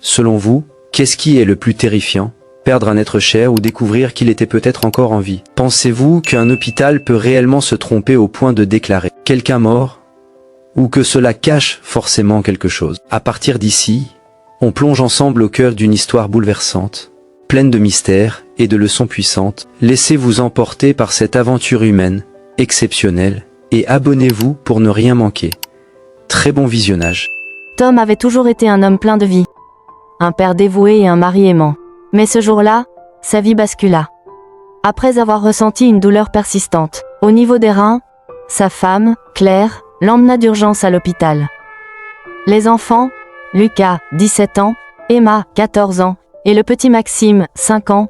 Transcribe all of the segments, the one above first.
Selon vous, qu'est-ce qui est le plus terrifiant? Perdre un être cher ou découvrir qu'il était peut-être encore en vie? Pensez-vous qu'un hôpital peut réellement se tromper au point de déclarer quelqu'un mort? Ou que cela cache forcément quelque chose? À partir d'ici, on plonge ensemble au cœur d'une histoire bouleversante, pleine de mystères et de leçons puissantes. Laissez-vous emporter par cette aventure humaine, exceptionnelle, et abonnez-vous pour ne rien manquer. Très bon visionnage. Tom avait toujours été un homme plein de vie, un père dévoué et un mari aimant. Mais ce jour-là, sa vie bascula. Après avoir ressenti une douleur persistante au niveau des reins, sa femme, Claire, l'emmena d'urgence à l'hôpital. Les enfants, Lucas, 17 ans, Emma, 14 ans, et le petit Maxime, 5 ans,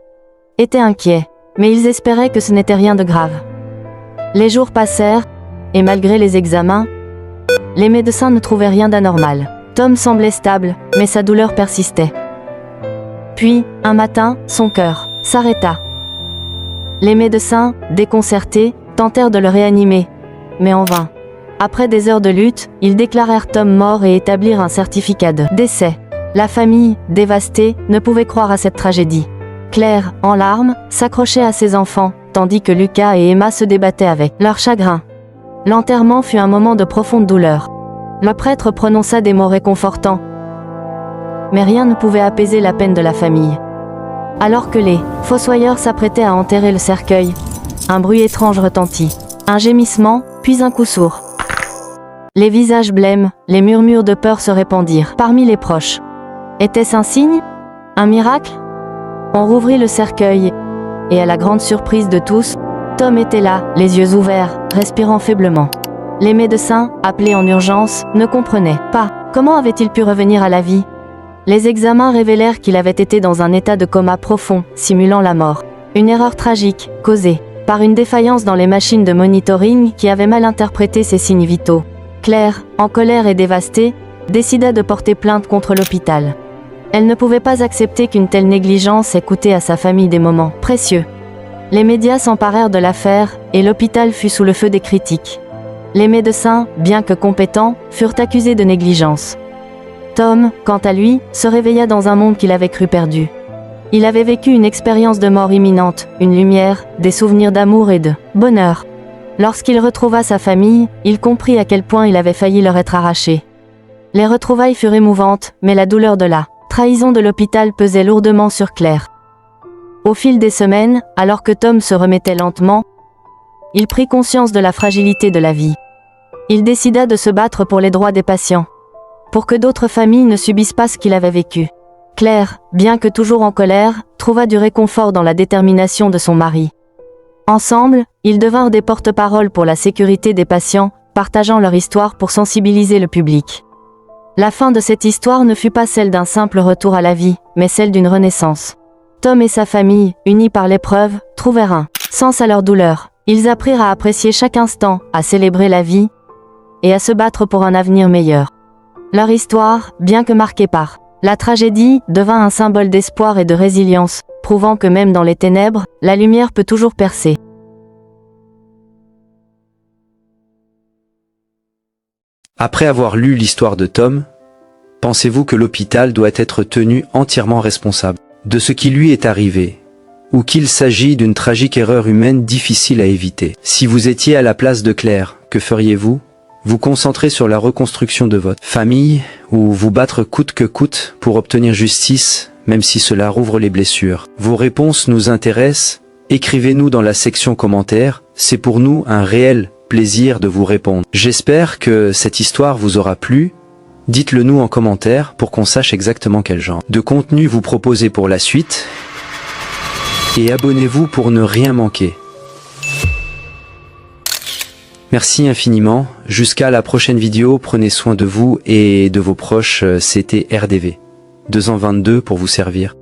étaient inquiets, mais ils espéraient que ce n'était rien de grave. Les jours passèrent, et malgré les examens, les médecins ne trouvaient rien d'anormal. Tom semblait stable, mais sa douleur persistait. Puis, un matin, son cœur s'arrêta. Les médecins, déconcertés, tentèrent de le réanimer, mais en vain. Après des heures de lutte, ils déclarèrent Tom mort et établirent un certificat de décès. La famille, dévastée, ne pouvait croire à cette tragédie. Claire, en larmes, s'accrochait à ses enfants, tandis que Lucas et Emma se débattaient avec leur chagrin. L'enterrement fut un moment de profonde douleur. Le prêtre prononça des mots réconfortants, mais rien ne pouvait apaiser la peine de la famille. Alors que les fossoyeurs s'apprêtaient à enterrer le cercueil, un bruit étrange retentit. Un gémissement, puis un coup sourd. Les visages blêmes, les murmures de peur se répandirent parmi les proches. Était-ce un signe? Un miracle? On rouvrit le cercueil, et à la grande surprise de tous, Tom était là, les yeux ouverts, respirant faiblement. Les médecins, appelés en urgence, ne comprenaient pas. Comment avait-il pu revenir à la vie? Les examens révélèrent qu'il avait été dans un état de coma profond, simulant la mort. Une erreur tragique, causée par une défaillance dans les machines de monitoring qui avaient mal interprété ses signes vitaux. Claire, en colère et dévastée, décida de porter plainte contre l'hôpital. Elle ne pouvait pas accepter qu'une telle négligence ait coûté à sa famille des moments précieux. Les médias s'emparèrent de l'affaire et l'hôpital fut sous le feu des critiques. Les médecins, bien que compétents, furent accusés de négligence. Tom, quant à lui, se réveilla dans un monde qu'il avait cru perdu. Il avait vécu une expérience de mort imminente, une lumière, des souvenirs d'amour et de bonheur. Lorsqu'il retrouva sa famille, il comprit à quel point il avait failli leur être arraché. Les retrouvailles furent émouvantes, mais la douleur de la trahison de l'hôpital pesait lourdement sur Claire. Au fil des semaines, alors que Tom se remettait lentement, il prit conscience de la fragilité de la vie. Il décida de se battre pour les droits des patients, pour que d'autres familles ne subissent pas ce qu'il avait vécu. Claire, bien que toujours en colère, trouva du réconfort dans la détermination de son mari. Ensemble, ils devinrent des porte-paroles pour la sécurité des patients, partageant leur histoire pour sensibiliser le public. La fin de cette histoire ne fut pas celle d'un simple retour à la vie, mais celle d'une renaissance. Tom et sa famille, unis par l'épreuve, trouvèrent un sens à leur douleur. Ils apprirent à apprécier chaque instant, à célébrer la vie, et à se battre pour un avenir meilleur. Leur histoire, bien que marquée par la tragédie, devint un symbole d'espoir et de résilience, prouvant que même dans les ténèbres, la lumière peut toujours percer. Après avoir lu l'histoire de Tom, pensez-vous que l'hôpital doit être tenu entièrement responsable de ce qui lui est arrivé, ou qu'il s'agit d'une tragique erreur humaine difficile à éviter? Si vous étiez à la place de Claire, que feriez-vous? Vous concentrer sur la reconstruction de votre famille, ou vous battre coûte que coûte pour obtenir justice, même si cela rouvre les blessures? Vos réponses nous intéressent, écrivez-nous dans la section commentaires, c'est pour nous un réel plaisir de vous répondre. J'espère que cette histoire vous aura plu. Dites-le nous en commentaire pour qu'on sache exactement quel genre de contenu vous proposez pour la suite. Et abonnez-vous pour ne rien manquer. Merci infiniment. Jusqu'à la prochaine vidéo. Prenez soin de vous et de vos proches. C'était RDV 222 pour vous servir.